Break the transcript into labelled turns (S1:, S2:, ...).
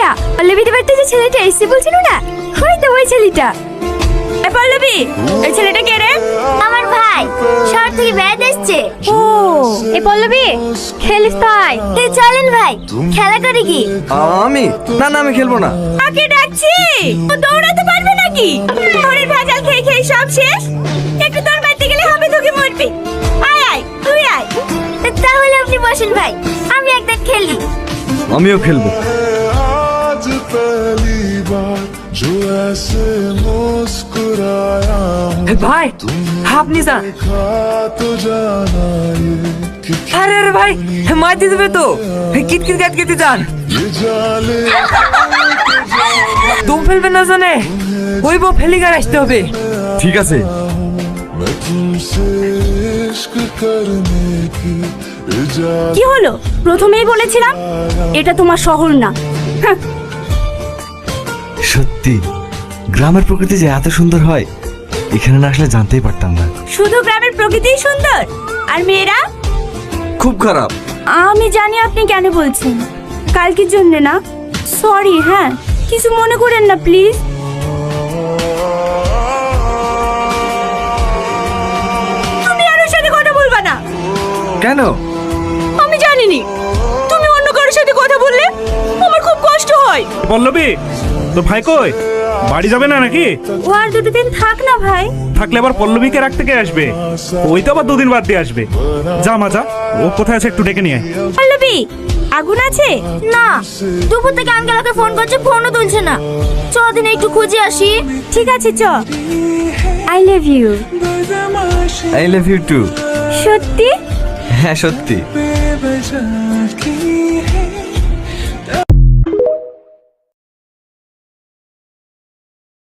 S1: না, পল্লবীদের বাড়িতে যে ছেলেটা এসে বলছিল না, ওই ছেলেটা। পল্লবী, এই ছেলেটা কে রে? আমার ভাই, শহর থেকে বেড়াতে এসছে। ও, এই পল্লবী খেলিস তাই? চলেন ভাই, খেলা করি কি?
S2: আমি না আমি খেলবো না।
S1: কাকে ডাকছি? ও দৌড়াতে পারবে নাকি? ঘরের ভেজাল খেয়ে খেয়ে সব শেষ। একটু দৌড় মারতে গেলে হবে তোকে মরবি। আয় আয়, তুই আয়। তাহলে আপনি বসেন ভাই, আমি একদম খেলি।
S2: আমিও খেলবো।
S3: आज पहली बार जो ऐसे मुस्कुराया हूँ
S4: ভাই আপনি যান।
S3: देखा तो जाना ये कि
S4: আরে আরে ভাই মারতে দেবে তো, কিটকিট গাট কেটে যান।
S3: ये जाले
S4: দম ফেলবে না জানে, ওই বউ ফেলি গার আসতে হবে।
S2: ঠিক আছে।
S3: मैं तुमसे इश्क करने की इजाजत
S1: কি হলো? প্রথমেই বলেছিলাম এটা তোমার শহর না।
S2: সত্যি গ্রামের প্রকৃতি যে এত সুন্দর হয়, এখানে না আসলে জানতেই পারতাম না।
S1: শুধু গ্রামের প্রকৃতিই সুন্দর, আর মেয়েরা?
S2: খুব খারাপ।
S1: আমি জানি আপনি কেন বলছেন, কালকের জন্য না। সরি, হ্যাঁ, কিছু মনে করেন না প্লিজ। তুমি আর ওর সাথে কথা বলবা না।
S2: কেন?
S1: আমি জানিনি, তুমি অন্য কারোর সাথে কথা বললে আমার খুব কষ্ট হয়।
S5: পল্লবী, তো ভাই কই? বাড়ি যাবে না নাকি?
S1: ও আর দুটো দিন থাক না ভাই।
S5: থাকলে আবার পল্লবীকে রাখতে কে আসবে? ওই তো আবার দুদিন বাদ দিয়ে আসবে। যা মা যা, ও কোথায় আছে একটু ডেকে নিয়ে আয়।
S1: পল্লবী, আগুন আছে না? দুপুর থেকে আঙ্কেলকে ফোন করছে, ফোনও তুলছে না। চ দিন একটু খুঁজে আসি। ঠিক আছে, চ। I love you.
S2: I love you too.
S1: সত্যি?
S2: হ্যাঁ সত্যি।